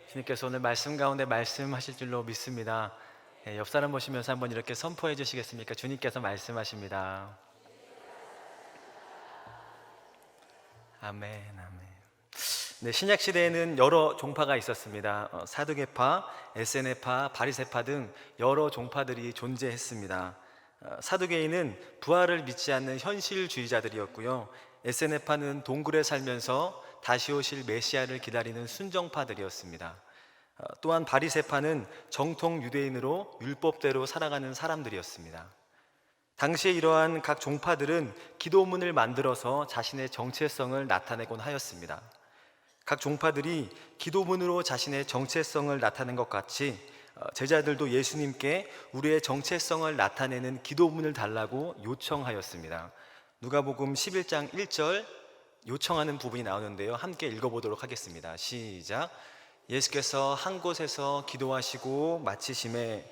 주님께서 오늘 말씀 가운데 말씀하실 줄로 믿습니다. 옆 사람 보시면서 한번 이렇게 선포해 주시겠습니까? 주님께서 말씀하십니다. 아멘, 아멘. 네, 신약 시대에는 여러 종파가 있었습니다. 사두개파, 에세네파, 바리새파 등 여러 종파들이 존재했습니다. 사두개인은 부활을 믿지 않는 현실주의자들이었고요. 에세네파는 동굴에 살면서 다시 오실 메시아를 기다리는 순정파들이었습니다. 또한 바리새파는 정통 유대인으로 율법대로 살아가는 사람들이었습니다. 당시에 이러한 각 종파들은 기도문을 만들어서 자신의 정체성을 나타내곤 하였습니다. 각 종파들이 기도문으로 자신의 정체성을 나타낸 것 같이 제자들도 예수님께 우리의 정체성을 나타내는 기도문을 달라고 요청하였습니다. 누가복음 11장 1절 요청하는 부분이 나오는데요, 함께 읽어보도록 하겠습니다. 시작. 예수께서 한 곳에서 기도하시고 마치심에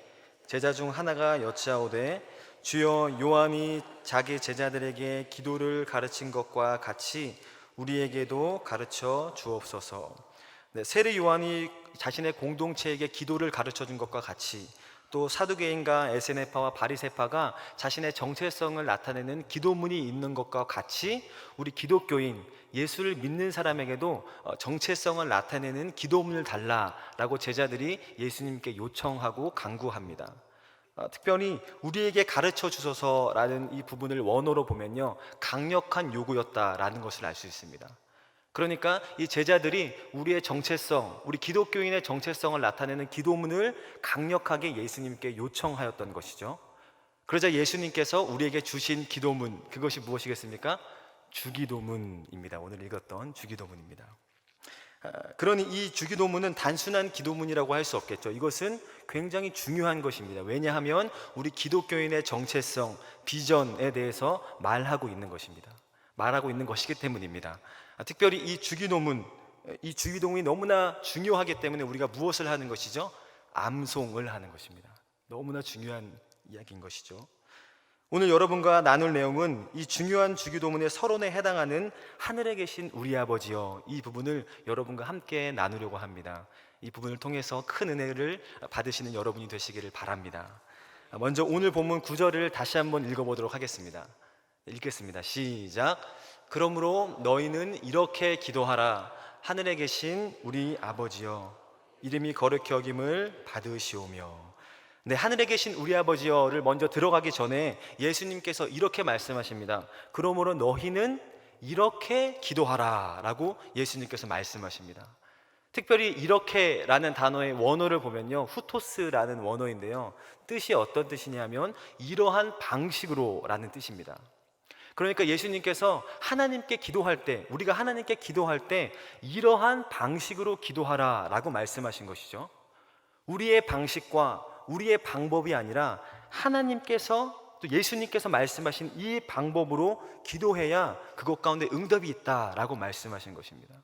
제자 중 하나가 여짜오되 주여, 요한이 자기 제자들에게 기도를 가르친 것과 같이 우리에게도 가르쳐 주옵소서. 네, 세례 요한이 자신의 공동체에게 기도를 가르쳐 준 것과 같이 또 사두개인과 에세네파와 바리새파가 자신의 정체성을 나타내는 기도문이 있는 것과 같이 우리 기독교인, 예수를 믿는 사람에게도 정체성을 나타내는 기도문을 달라라고 제자들이 예수님께 요청하고 간구합니다. 특별히 우리에게 가르쳐 주소서라는 이 부분을 원어로 보면요, 강력한 요구였다라는 것을 알 수 있습니다. 그러니까 이 제자들이 우리의 정체성, 우리 기독교인의 정체성을 나타내는 기도문을 강력하게 예수님께 요청하였던 것이죠. 그러자 예수님께서 우리에게 주신 기도문, 그것이 무엇이겠습니까? 주기도문입니다. 오늘 읽었던 주기도문입니다. 그러니 이 주기도문은 단순한 기도문이라고 할 수 없겠죠. 이것은 굉장히 중요한 것입니다. 왜냐하면 우리 기독교인의 정체성, 비전에 대해서 말하고 있는 것입니다. 말하고 있는 것이기 때문입니다. 특별히 이 주기도문이 너무나 중요하기 때문에 우리가 무엇을 하는 것이죠? 암송을 하는 것입니다. 너무나 중요한 이야기인 것이죠. 오늘 여러분과 나눌 내용은 이 중요한 주기도문의 서론에 해당하는 하늘에 계신 우리 아버지여, 이 부분을 여러분과 함께 나누려고 합니다. 이 부분을 통해서 큰 은혜를 받으시는 여러분이 되시기를 바랍니다. 먼저 오늘 본문 9절을 다시 한번 읽어보도록 하겠습니다. 읽겠습니다. 시작. 그러므로 너희는 이렇게 기도하라. 하늘에 계신 우리 아버지여, 이름이 거룩히 여김을 받으시오며. 네, 하늘에 계신 우리 아버지여를 먼저 들어가기 전에 예수님께서 이렇게 말씀하십니다. 그러므로 너희는 이렇게 기도하라 라고 예수님께서 말씀하십니다. 특별히 이렇게라는 단어의 원어를 보면요, 후토스라는 원어인데요, 뜻이 어떤 뜻이냐면 이러한 방식으로 라는 뜻입니다. 그러니까 예수님께서 하나님께 기도할 때, 우리가 하나님께 기도할 때 이러한 방식으로 기도하라 라고 말씀하신 것이죠. 우리의 방식과 우리의 방법이 아니라 하나님께서 또 예수님께서 말씀하신 이 방법으로 기도해야 그것 가운데 응답이 있다라고 말씀하신 것입니다.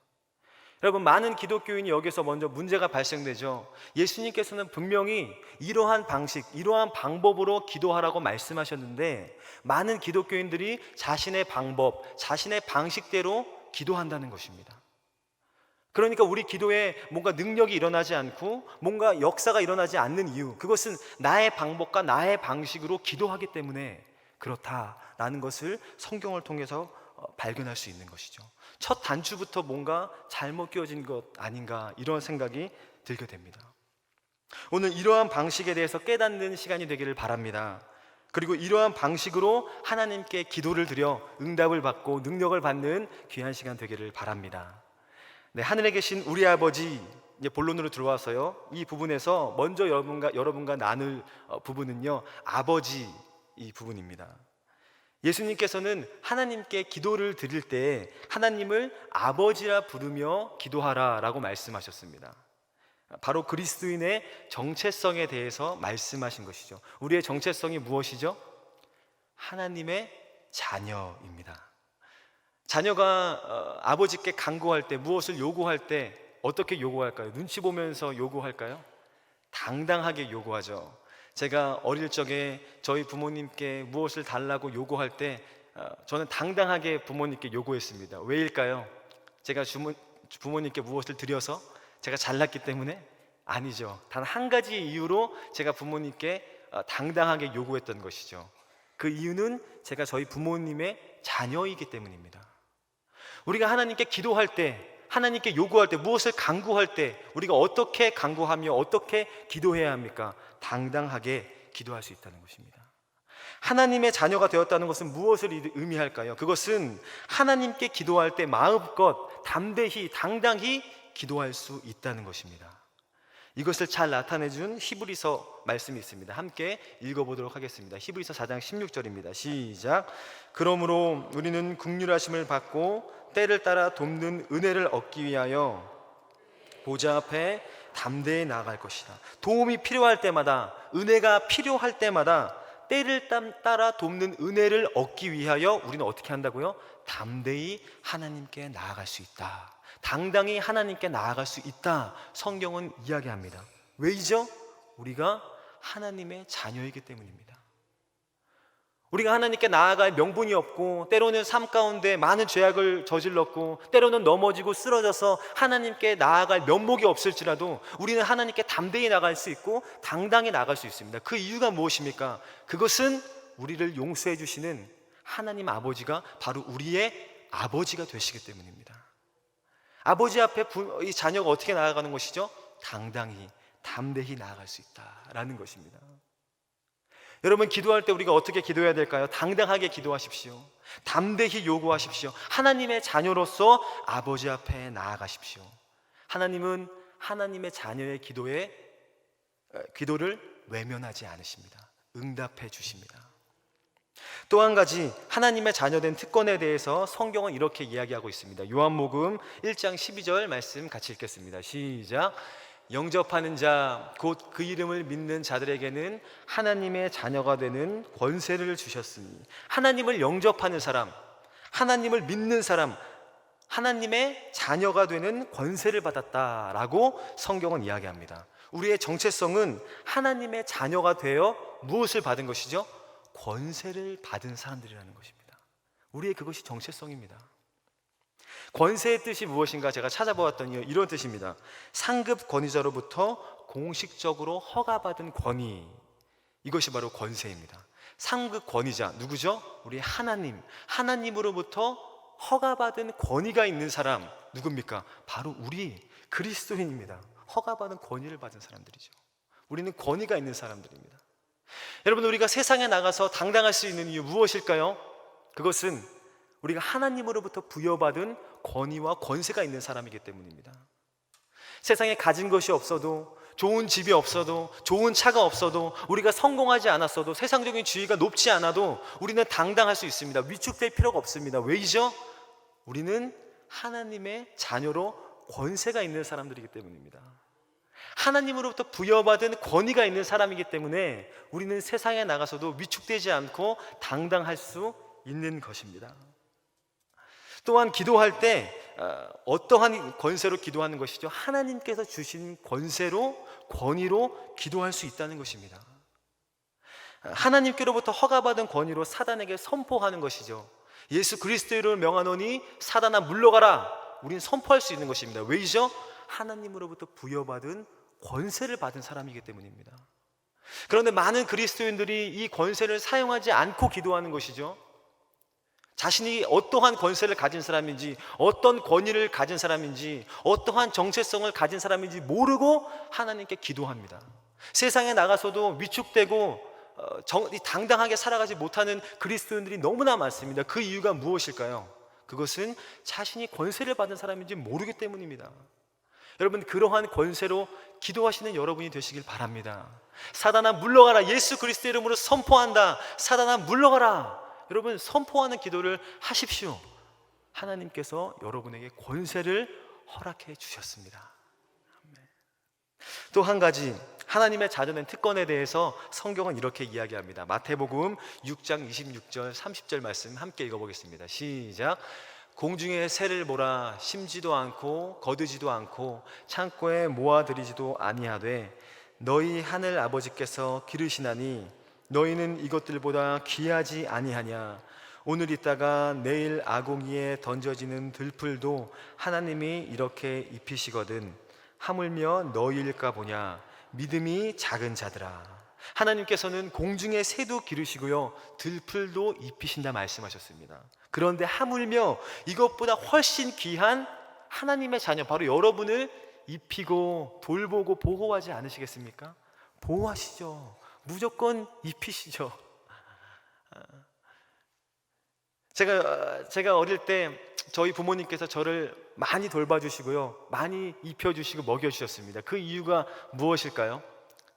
여러분, 많은 기독교인이 여기서 먼저 문제가 발생되죠. 예수님께서는 분명히 이러한 방식, 이러한 방법으로 기도하라고 말씀하셨는데 많은 기독교인들이 자신의 방법, 자신의 방식대로 기도한다는 것입니다. 그러니까 우리 기도에 뭔가 능력이 일어나지 않고 뭔가 역사가 일어나지 않는 이유, 그것은 나의 방법과 나의 방식으로 기도하기 때문에 그렇다라는 것을 성경을 통해서 발견할 수 있는 것이죠. 첫 단추부터 뭔가 잘못 끼워진 것 아닌가, 이런 생각이 들게 됩니다. 오늘 이러한 방식에 대해서 깨닫는 시간이 되기를 바랍니다. 그리고 이러한 방식으로 하나님께 기도를 드려 응답을 받고 능력을 받는 귀한 시간 되기를 바랍니다. 네, 하늘에 계신 우리 아버지, 이제 본론으로 들어와서요, 이 부분에서 먼저 여러분과 나눌 부분은요, 아버지 이 부분입니다. 예수님께서는 하나님께 기도를 드릴 때 하나님을 아버지라 부르며 기도하라 라고 말씀하셨습니다. 바로 그리스도인의 정체성에 대해서 말씀하신 것이죠. 우리의 정체성이 무엇이죠? 하나님의 자녀입니다. 자녀가 아버지께 간구할 때, 무엇을 요구할 때 어떻게 요구할까요? 눈치 보면서 요구할까요? 당당하게 요구하죠. 제가 어릴 적에 저희 부모님께 무엇을 달라고 요구할 때 저는 당당하게 부모님께 요구했습니다. 왜일까요? 제가 부모님께 무엇을 드려서 제가 잘났기 때문에? 아니죠. 단 한 가지 이유로 제가 부모님께 당당하게 요구했던 것이죠. 그 이유는 제가 저희 부모님의 자녀이기 때문입니다. 우리가 하나님께 기도할 때, 하나님께 요구할 때, 무엇을 간구할 때 우리가 어떻게 간구하며 어떻게 기도해야 합니까? 당당하게 기도할 수 있다는 것입니다. 하나님의 자녀가 되었다는 것은 무엇을 의미할까요? 그것은 하나님께 기도할 때 마음껏 담대히 당당히 기도할 수 있다는 것입니다. 이것을 잘 나타내준 히브리서 말씀이 있습니다. 함께 읽어보도록 하겠습니다. 히브리서 4장 16절입니다. 시작. 그러므로 우리는 긍휼하심을 받고 때를 따라 돕는 은혜를 얻기 위하여 보좌 앞에 담대히 나아갈 것이다. 도움이 필요할 때마다, 은혜가 필요할 때마다 때를 따라 돕는 은혜를 얻기 위하여 우리는 어떻게 한다고요? 담대히 하나님께 나아갈 수 있다. 당당히 하나님께 나아갈 수 있다. 성경은 이야기합니다. 왜이죠? 우리가 하나님의 자녀이기 때문입니다. 우리가 하나님께 나아갈 명분이 없고, 때로는 삶 가운데 많은 죄악을 저질렀고, 때로는 넘어지고 쓰러져서 하나님께 나아갈 면목이 없을지라도 우리는 하나님께 담대히 나갈 수 있고 당당히 나갈 수 있습니다. 그 이유가 무엇입니까? 그것은 우리를 용서해 주시는 하나님 아버지가 바로 우리의 아버지가 되시기 때문입니다. 아버지 앞에 이 자녀가 어떻게 나아가는 것이죠? 당당히, 담대히 나아갈 수 있다라는 것입니다. 여러분, 기도할 때 우리가 어떻게 기도해야 될까요? 당당하게 기도하십시오. 담대히 요구하십시오. 하나님의 자녀로서 아버지 앞에 나아가십시오. 하나님은 하나님의 자녀의 기도를 외면하지 않으십니다. 응답해 주십니다. 또 한 가지, 하나님의 자녀된 특권에 대해서 성경은 이렇게 이야기하고 있습니다. 요한복음 1장 12절 말씀 같이 읽겠습니다. 시작. 영접하는 자, 곧 그 이름을 믿는 자들에게는 하나님의 자녀가 되는 권세를 주셨으니, 하나님을 영접하는 사람, 하나님을 믿는 사람, 하나님의 자녀가 되는 권세를 받았다라고 성경은 이야기합니다. 우리의 정체성은 하나님의 자녀가 되어 무엇을 받은 것이죠? 권세를 받은 사람들이라는 것입니다. 우리의 그것이 정체성입니다. 권세의 뜻이 무엇인가 제가 찾아보았더니 이런 뜻입니다. 상급 권위자로부터 공식적으로 허가받은 권위, 이것이 바로 권세입니다. 상급 권위자 누구죠? 우리 하나님으로부터 허가받은 권위가 있는 사람 누굽니까? 바로 우리 그리스도인입니다. 허가받은 권위를 받은 사람들이죠. 우리는 권위가 있는 사람들입니다. 여러분, 우리가 세상에 나가서 당당할 수 있는 이유 무엇일까요? 그것은 우리가 하나님으로부터 부여받은 권위와 권세가 있는 사람이기 때문입니다. 세상에 가진 것이 없어도, 좋은 집이 없어도, 좋은 차가 없어도, 우리가 성공하지 않았어도, 세상적인 지위가 높지 않아도 우리는 당당할 수 있습니다. 위축될 필요가 없습니다. 왜이죠? 우리는 하나님의 자녀로 권세가 있는 사람들이기 때문입니다. 하나님으로부터 부여받은 권위가 있는 사람이기 때문에 우리는 세상에 나가서도 위축되지 않고 당당할 수 있는 것입니다. 또한 기도할 때 어떠한 권세로 기도하는 것이죠? 하나님께서 주신 권위로 기도할 수 있다는 것입니다. 하나님께로부터 허가받은 권위로 사단에게 선포하는 것이죠. 예수 그리스도를 명하노니 사단아 물러가라, 우리는 선포할 수 있는 것입니다. 왜이죠? 하나님으로부터 부여받은 권세를 받은 사람이기 때문입니다. 그런데 많은 그리스도인들이 이 권세를 사용하지 않고 기도하는 것이죠. 자신이 어떠한 권세를 가진 사람인지, 어떤 권위를 가진 사람인지, 어떠한 정체성을 가진 사람인지 모르고 하나님께 기도합니다. 세상에 나가서도 위축되고 당당하게 살아가지 못하는 그리스도인들이 너무나 많습니다. 그 이유가 무엇일까요? 그것은 자신이 권세를 받은 사람인지 모르기 때문입니다. 여러분, 그러한 권세로 기도하시는 여러분이 되시길 바랍니다. 사단아 물러가라, 예수 그리스도 이름으로 선포한다. 사단아 물러가라. 여러분, 선포하는 기도를 하십시오. 하나님께서 여러분에게 권세를 허락해 주셨습니다. 또 한 가지, 하나님의 자녀된 특권에 대해서 성경은 이렇게 이야기합니다. 마태복음 6장 26절 30절 말씀 함께 읽어보겠습니다. 시작. 공중에 새를 몰아 심지도 않고 거두지도 않고 창고에 모아들이지도 아니하되 너희 하늘 아버지께서 기르시나니 너희는 이것들보다 귀하지 아니하냐. 오늘 있다가 내일 아궁이에 던져지는 들풀도 하나님이 이렇게 입히시거든. 하물며 너희일까 보냐 믿음이 작은 자들아. 하나님께서는 공중의 새도 기르시고요 들풀도 입히신다 말씀하셨습니다. 그런데 하물며 이것보다 훨씬 귀한 하나님의 자녀 바로 여러분을 입히고 돌보고 보호하지 않으시겠습니까? 보호하시죠. 무조건 입히시죠. 제가 어릴 때 저희 부모님께서 저를 많이 돌봐주시고요 많이 입혀주시고 먹여주셨습니다. 그 이유가 무엇일까요?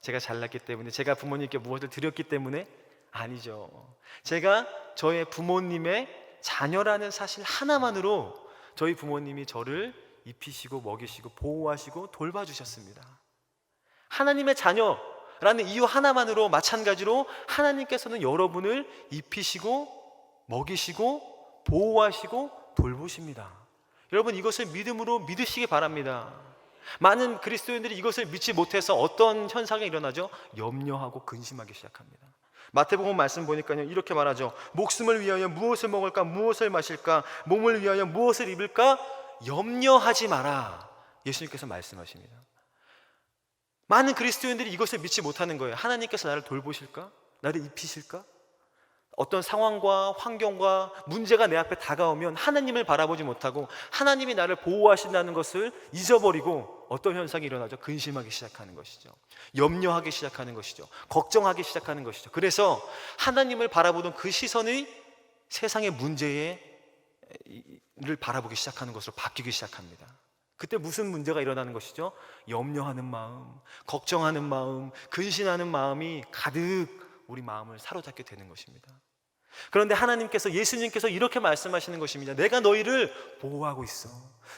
제가 잘났기 때문에, 제가 부모님께 무엇을 드렸기 때문에? 아니죠. 제가 저의 부모님의 자녀라는 사실 하나만으로 저희 부모님이 저를 입히시고 먹이시고 보호하시고 돌봐주셨습니다. 하나님의 자녀라는 이유 하나만으로 마찬가지로 하나님께서는 여러분을 입히시고 먹이시고 보호하시고 돌보십니다. 여러분 이것을 믿음으로 믿으시기 바랍니다. 많은 그리스도인들이 이것을 믿지 못해서 어떤 현상이 일어나죠? 염려하고 근심하기 시작합니다. 마태복음 말씀 보니까요 이렇게 말하죠. 목숨을 위하여 무엇을 먹을까 무엇을 마실까 몸을 위하여 무엇을 입을까 염려하지 마라. 예수님께서 말씀하십니다. 많은 그리스도인들이 이것을 믿지 못하는 거예요. 하나님께서 나를 돌보실까? 나를 입히실까? 어떤 상황과 환경과 문제가 내 앞에 다가오면 하나님을 바라보지 못하고 하나님이 나를 보호하신다는 것을 잊어버리고 어떤 현상이 일어나죠? 근심하기 시작하는 것이죠. 염려하기 시작하는 것이죠. 걱정하기 시작하는 것이죠. 그래서 하나님을 바라보던 그 시선이 세상의 문제를 바라보기 시작하는 것으로 바뀌기 시작합니다. 그때 무슨 문제가 일어나는 것이죠? 염려하는 마음, 걱정하는 마음, 근심하는 마음이 가득 우리 마음을 사로잡게 되는 것입니다. 그런데 하나님께서, 예수님께서 이렇게 말씀하시는 것입니다. 내가 너희를 보호하고 있어.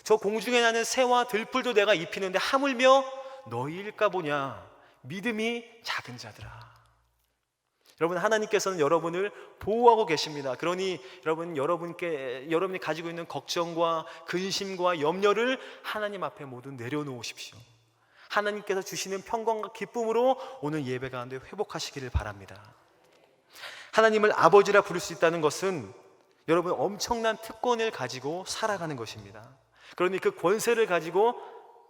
저 공중에 나는 새와 들풀도 내가 입히는데 하물며 너희일까 보냐 믿음이 작은 자들아. 여러분 하나님께서는 여러분을 보호하고 계십니다. 그러니 여러분이 가지고 있는 걱정과 근심과 염려를 하나님 앞에 모두 내려놓으십시오. 하나님께서 주시는 평강과 기쁨으로 오늘 예배 가운데 회복하시기를 바랍니다. 하나님을 아버지라 부를 수 있다는 것은 여러분 엄청난 특권을 가지고 살아가는 것입니다. 그러니 그 권세를 가지고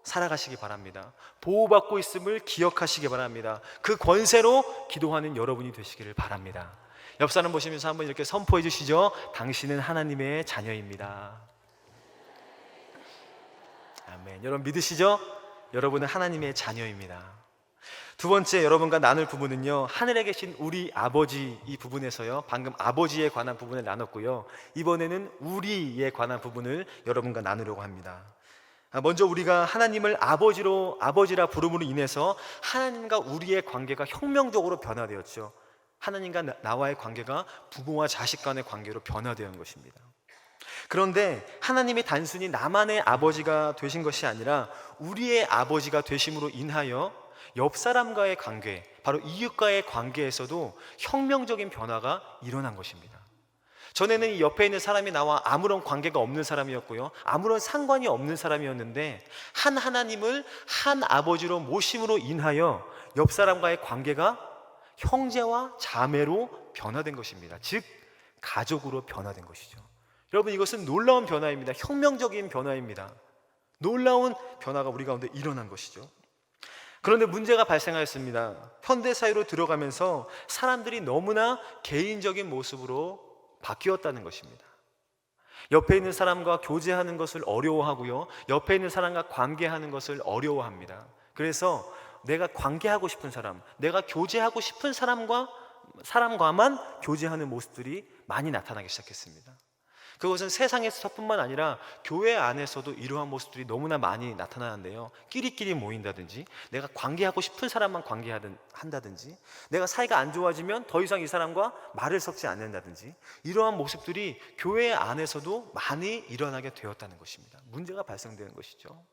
살아가시기 바랍니다. 보호받고 있음을 기억하시기 바랍니다. 그 권세로 기도하는 여러분이 되시기를 바랍니다. 옆 사람 보시면서 한번 이렇게 선포해 주시죠. 당신은 하나님의 자녀입니다. 아멘. 여러분 믿으시죠? 여러분은 하나님의 자녀입니다. 두 번째 여러분과 나눌 부분은요 하늘에 계신 우리 아버지, 이 부분에서요 방금 아버지에 관한 부분을 나눴고요 이번에는 우리에 관한 부분을 여러분과 나누려고 합니다. 먼저 우리가 하나님을 아버지라 부름으로 인해서 하나님과 우리의 관계가 혁명적으로 변화되었죠. 하나님과 나와의 관계가 부모와 자식 간의 관계로 변화되는 것입니다. 그런데 하나님이 단순히 나만의 아버지가 되신 것이 아니라 우리의 아버지가 되심으로 인하여 옆 사람과의 관계, 바로 이웃과의 관계에서도 혁명적인 변화가 일어난 것입니다. 전에는 이 옆에 있는 사람이 나와 아무런 관계가 없는 사람이었고요 아무런 상관이 없는 사람이었는데 한 하나님을 한 아버지로 모심으로 인하여 옆 사람과의 관계가 형제와 자매로 변화된 것입니다. 즉 가족으로 변화된 것이죠. 여러분 이것은 놀라운 변화입니다. 혁명적인 변화입니다. 놀라운 변화가 우리 가운데 일어난 것이죠. 그런데 문제가 발생하였습니다. 현대사회로 들어가면서 사람들이 너무나 개인적인 모습으로 바뀌었다는 것입니다. 옆에 있는 사람과 교제하는 것을 어려워하고요 옆에 있는 사람과 관계하는 것을 어려워합니다. 그래서 내가 관계하고 싶은 사람, 내가 교제하고 싶은 사람과만 교제하는 모습들이 많이 나타나기 시작했습니다. 그것은 세상에서뿐만 아니라 교회 안에서도 이러한 모습들이 너무나 많이 나타나는데요 끼리끼리 모인다든지, 내가 관계하고 싶은 사람만 관계한다든지, 내가 사이가 안 좋아지면 더 이상 이 사람과 말을 섞지 않는다든지, 이러한 모습들이 교회 안에서도 많이 일어나게 되었다는 것입니다. 문제가 발생되는 것이죠.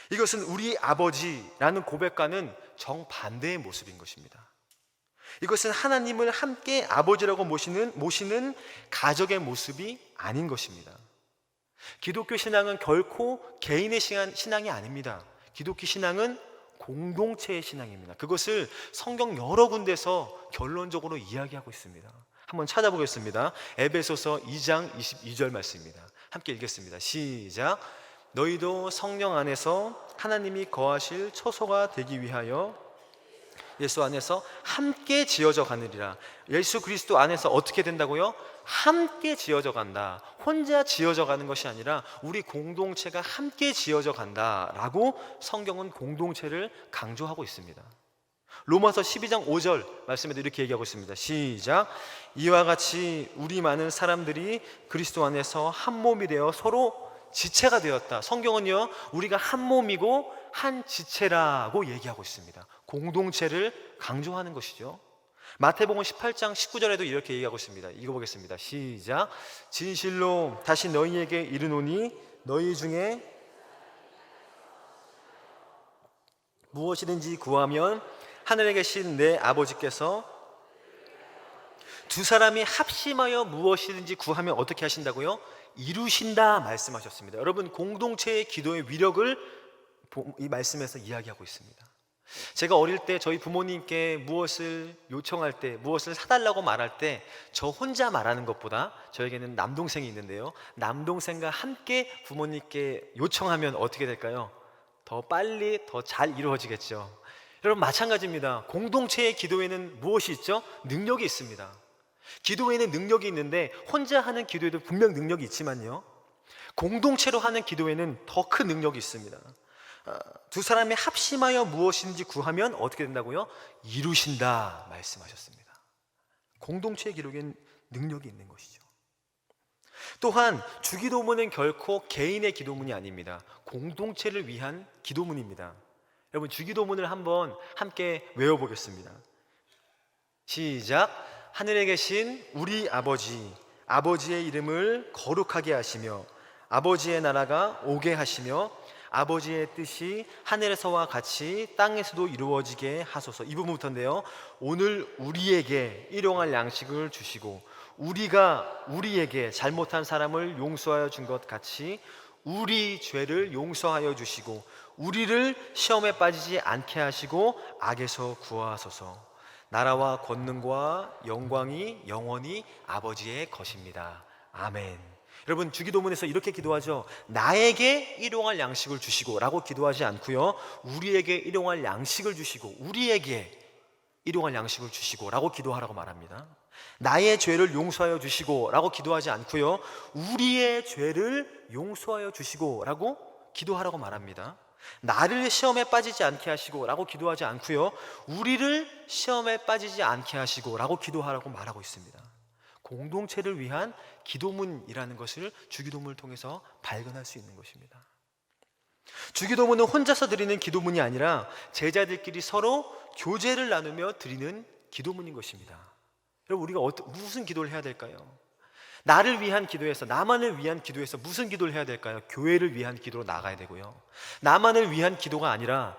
이것은 우리 아버지라는 고백과는 정반대의 모습인 것입니다. 이것은 하나님을 함께 아버지라고 모시는 가족의 모습이 아닌 것입니다. 기독교 신앙은 결코 개인의 신앙이 아닙니다. 기독교 신앙은 공동체의 신앙입니다. 그것을 성경 여러 군데서 결론적으로 이야기하고 있습니다. 한번 찾아보겠습니다. 에베소서 2장 22절 말씀입니다. 함께 읽겠습니다. 시작. 너희도 성령 안에서 하나님이 거하실 처소가 되기 위하여 예수 안에서 함께 지어져 가느니라. 예수 그리스도 안에서 어떻게 된다고요? 함께 지어져 간다. 혼자 지어져 가는 것이 아니라 우리 공동체가 함께 지어져 간다라고 성경은 공동체를 강조하고 있습니다. 로마서 12장 5절 말씀에도 이렇게 얘기하고 있습니다. 시작. 이와 같이 우리 많은 사람들이 그리스도 안에서 한 몸이 되어 서로 지체가 되었다. 성경은요, 우리가 한 몸이고 한 지체라고 얘기하고 있습니다. 공동체를 강조하는 것이죠. 마태복음 18장 19절에도 이렇게 얘기하고 있습니다. 읽어보겠습니다. 시작. 진실로 다시 너희에게 이르노니 너희 중에 무엇이든지 구하면 하늘에 계신 내 아버지께서 두 사람이 합심하여 무엇이든지 구하면 어떻게 하신다고요? 이루신다 말씀하셨습니다. 여러분, 공동체의 기도의 위력을 이 말씀에서 이야기하고 있습니다. 제가 어릴 때 저희 부모님께 무엇을 요청할 때, 무엇을 사달라고 말할 때 저 혼자 말하는 것보다, 저에게는 남동생이 있는데요, 남동생과 함께 부모님께 요청하면 어떻게 될까요? 더 빨리, 더 잘 이루어지겠죠. 여러분, 마찬가지입니다. 공동체의 기도에는 무엇이 있죠? 능력이 있습니다. 기도에는 능력이 있는데 혼자 하는 기도에도 분명 능력이 있지만요, 공동체로 하는 기도에는 더 큰 능력이 있습니다. 두 사람이 합심하여 무엇인지 구하면 어떻게 된다고요? 이루신다 말씀하셨습니다. 공동체의 기도에는 능력이 있는 것이죠. 또한 주기도문은 결코 개인의 기도문이 아닙니다. 공동체를 위한 기도문입니다. 여러분, 주기도문을 한번 함께 외워보겠습니다. 시작. 하늘에 계신 우리 아버지, 아버지의 이름을 거룩하게 하시며 아버지의 나라가 오게 하시며 아버지의 뜻이 하늘에서와 같이 땅에서도 이루어지게 하소서. 이 부분부터인데요, 오늘 우리에게 일용할 양식을 주시고 우리가 우리에게 잘못한 사람을 용서하여 준 것 같이 우리 죄를 용서하여 주시고 우리를 시험에 빠지지 않게 하시고 악에서 구하소서. 나라와 권능과 영광이 영원히 아버지의 것입니다. 아멘. 여러분, 주기도문에서 이렇게 기도하죠. 나에게 일용할 양식을 주시고 라고 기도하지 않고요, 우리에게 일용할 양식을 주시고 우리에게 일용할 양식을 주시고 라고 기도하라고 말합니다. 나의 죄를 용서하여 주시고 라고 기도하지 않고요, 우리의 죄를 용서하여 주시고 라고 기도하라고 말합니다. 나를 시험에 빠지지 않게 하시고 라고 기도하지 않고요, 우리를 시험에 빠지지 않게 하시고 라고 기도하라고 말하고 있습니다. 공동체를 위한 기도문이라는 것을 주기도문을 통해서 발견할 수 있는 것입니다. 주기도문은 혼자서 드리는 기도문이 아니라 제자들끼리 서로 교제를 나누며 드리는 기도문인 것입니다. 여러분, 우리가 무슨 기도를 해야 될까요? 나를 위한 기도에서, 나만을 위한 기도에서 무슨 기도를 해야 될까요? 교회를 위한 기도로 나가야 되고요, 나만을 위한 기도가 아니라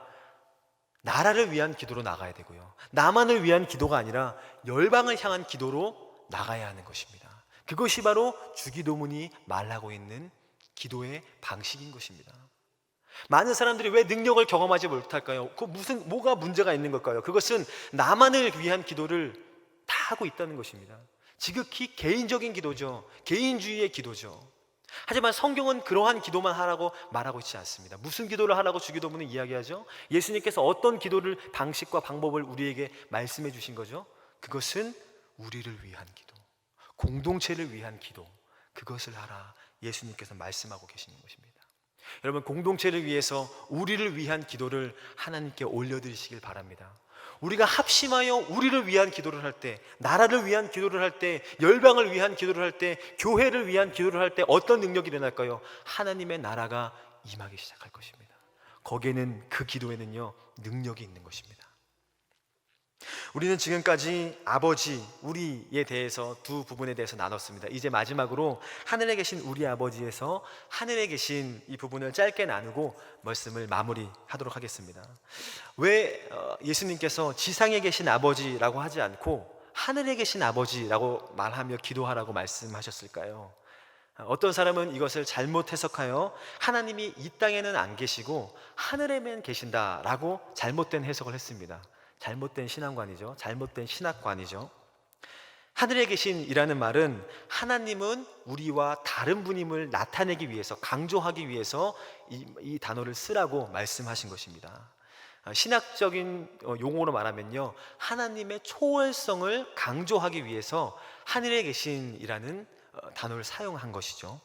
나라를 위한 기도로 나가야 되고요, 나만을 위한 기도가 아니라 열방을 향한 기도로 나가야 하는 것입니다. 그것이 바로 주기도문이 말하고 있는 기도의 방식인 것입니다. 많은 사람들이 왜 능력을 경험하지 못할까요? 뭐가 문제가 있는 걸까요? 그것은 나만을 위한 기도를 다 하고 있다는 것입니다. 지극히 개인적인 기도죠. 개인주의의 기도죠. 하지만 성경은 그러한 기도만 하라고 말하고 있지 않습니다. 무슨 기도를 하라고 주기도문은 이야기하죠? 예수님께서 어떤 기도를, 방식과 방법을 우리에게 말씀해 주신 거죠? 그것은 우리를 위한 기도, 공동체를 위한 기도, 그것을 하라 예수님께서 말씀하고 계시는 것입니다. 여러분, 공동체를 위해서 우리를 위한 기도를 하나님께 올려드리시길 바랍니다. 우리가 합심하여 우리를 위한 기도를 할 때, 나라를 위한 기도를 할 때, 열방을 위한 기도를 할 때, 교회를 위한 기도를 할 때 어떤 능력이 일어날까요? 하나님의 나라가 임하기 시작할 것입니다. 거기에는, 그 기도에는요, 능력이 있는 것입니다. 우리는 지금까지 아버지, 우리에 대해서 두 부분에 대해서 나눴습니다. 이제 마지막으로 하늘에 계신 우리 아버지에서 하늘에 계신 이 부분을 짧게 나누고 말씀을 마무리하도록 하겠습니다. 왜 예수님께서 지상에 계신 아버지라고 하지 않고 하늘에 계신 아버지라고 말하며 기도하라고 말씀하셨을까요? 어떤 사람은 이것을 잘못 해석하여 하나님이 이 땅에는 안 계시고 하늘에만 계신다라고 잘못된 해석을 했습니다. 잘못된 신앙관이죠. 잘못된 신학관이죠. 하늘에 계신이라는 말은 하나님은 우리와 다른 분임을 나타내기 위해서, 강조하기 위해서 이 단어를 쓰라고 말씀하신 것입니다. 신학적인 용어로 말하면요, 하나님의 초월성을 강조하기 위해서 하늘에 계신이라는 단어를 사용한 것이죠.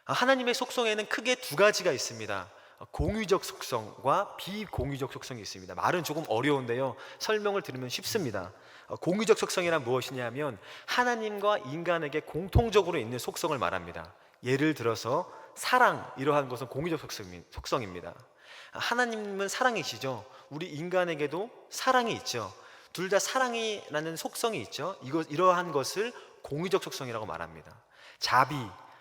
하나님의 속성에는 크게 두 가지가 있습니다. 공유적 속성과 비공유적 속성이 있습니다. 말은 조금 어려운데요, 설명을 들으면 쉽습니다. 공유적 속성이란 무엇이냐면 하나님과 인간에게 공통적으로 있는 속성을 말합니다. 예를 들어서 사랑, 이러한 것은 공유적 속성입니다. 하나님은 사랑이시죠. 우리 인간에게도 사랑이 있죠. 둘 다 사랑이라는 속성이 있죠. 이러한 것을 공유적 속성이라고 말합니다. 자비,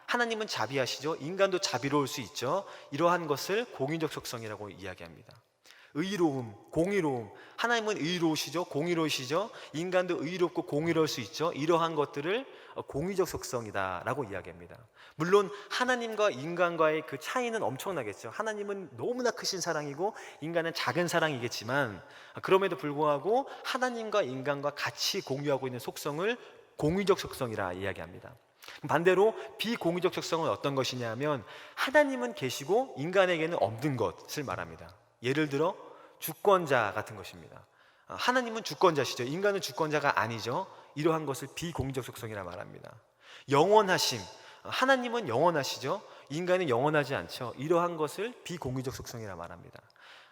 하나님은 자비하시죠. 인간도 자비로울 수 있죠. 이러한 것을 공유적 속성이라고 이야기합니다. 의로움, 공의로움, 하나님은 의로우시죠. 공의로우시죠. 인간도 의롭고 공의로울 수 있죠. 이러한 것들을 공유적 속성이다 라고 이야기합니다. 물론 하나님과 인간과의 그 차이는 엄청나겠죠. 하나님은 너무나 크신 사랑이고 인간은 작은 사랑이겠지만, 그럼에도 불구하고 하나님과 인간과 같이 공유하고 있는 속성을 공유적 속성이라 이야기합니다. 반대로 비공유적 속성은 어떤 것이냐면 하나님은 계시고 인간에게는 없는 것을 말합니다. 예를 들어 주권자 같은 것입니다. 하나님은 주권자시죠. 인간은 주권자가 아니죠. 이러한 것을 비공유적 속성이라 말합니다. 영원하심, 하나님은 영원하시죠. 인간은 영원하지 않죠. 이러한 것을 비공유적 속성이라 말합니다.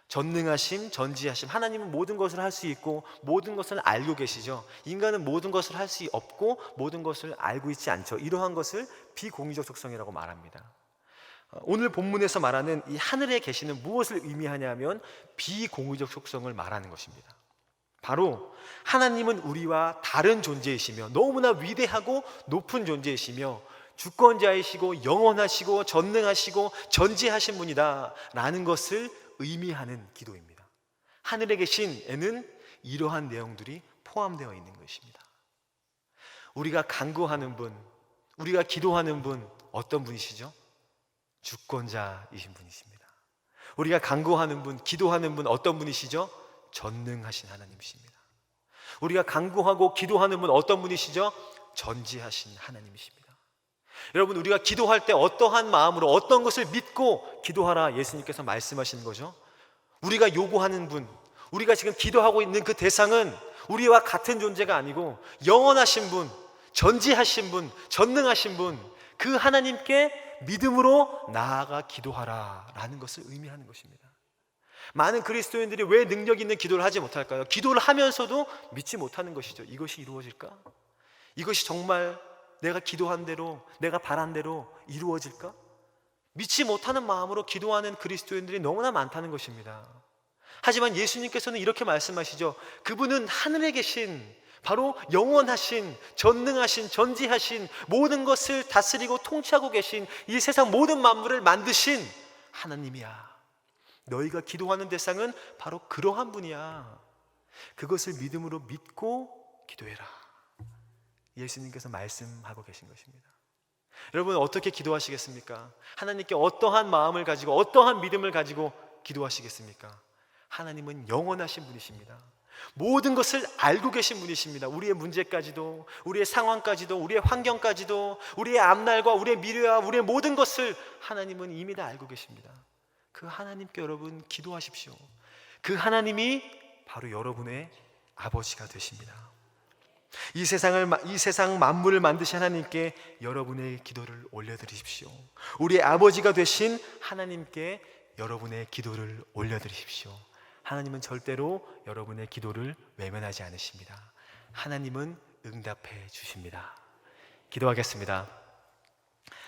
전능하심, 전지하심, 하나님은 모든 것을 할 수 있고 모든 것을 알고 계시죠. 인간은 모든 것을 할 수 없고 모든 것을 알고 있지 않죠. 이러한 것을 비공유적 속성이라고 말합니다. 오늘 본문에서 말하는 이 하늘에 계시는 무엇을 의미하냐면 비공유적 속성을 말하는 것입니다. 바로 하나님은 우리와 다른 존재이시며 너무나 위대하고 높은 존재이시며 주권자이시고 영원하시고 전능하시고 전지하신 분이다 라는 것을 의미하는 기도입니다. 하늘에 계신에는 이러한 내용들이 포함되어 있는 것입니다. 우리가 간구하는 분, 우리가 기도하는 분, 어떤 분이시죠? 주권자이신 분이십니다. 우리가 간구하는 분, 기도하는 분, 어떤 분이시죠? 전능하신 하나님이십니다. 우리가 간구하고 기도하는 분, 어떤 분이시죠? 전지하신 하나님이십니다. 여러분, 우리가 기도할 때 어떠한 마음으로 어떤 것을 믿고 기도하라 예수님께서 말씀하시는 거죠? 우리가 요구하는 분, 우리가 지금 기도하고 있는 그 대상은 우리와 같은 존재가 아니고 영원하신 분, 전지하신 분, 전능하신 분, 그 하나님께 믿음으로 나아가 기도하라 라는 것을 의미하는 것입니다. 많은 그리스도인들이 왜 능력 있는 기도를 하지 못할까요? 기도를 하면서도 믿지 못하는 것이죠. 이것이 이루어질까? 이것이 정말 내가 기도한 대로, 내가 바란 대로 이루어질까? 믿지 못하는 마음으로 기도하는 그리스도인들이 너무나 많다는 것입니다. 하지만 예수님께서는 이렇게 말씀하시죠. 그분은 하늘에 계신 바로 영원하신, 전능하신, 전지하신, 모든 것을 다스리고 통치하고 계신, 이 세상 모든 만물을 만드신 하나님이야. 너희가 기도하는 대상은 바로 그러한 분이야. 그것을 믿음으로 믿고 기도해라. 예수님께서 말씀하고 계신 것입니다. 여러분, 어떻게 기도하시겠습니까? 하나님께 어떠한 마음을 가지고 어떠한 믿음을 가지고 기도하시겠습니까? 하나님은 영원하신 분이십니다. 모든 것을 알고 계신 분이십니다. 우리의 문제까지도, 우리의 상황까지도, 우리의 환경까지도, 우리의 앞날과 우리의 미래와 우리의 모든 것을 하나님은 이미 다 알고 계십니다. 그 하나님께 여러분 기도하십시오. 그 하나님이 바로 여러분의 아버지가 되십니다. 이 세상 만물을 만드신 하나님께 여러분의 기도를 올려드리십시오. 우리의 아버지가 되신 하나님께 여러분의 기도를 올려드리십시오. 하나님은 절대로 여러분의 기도를 외면하지 않으십니다. 하나님은 응답해 주십니다. 기도하겠습니다.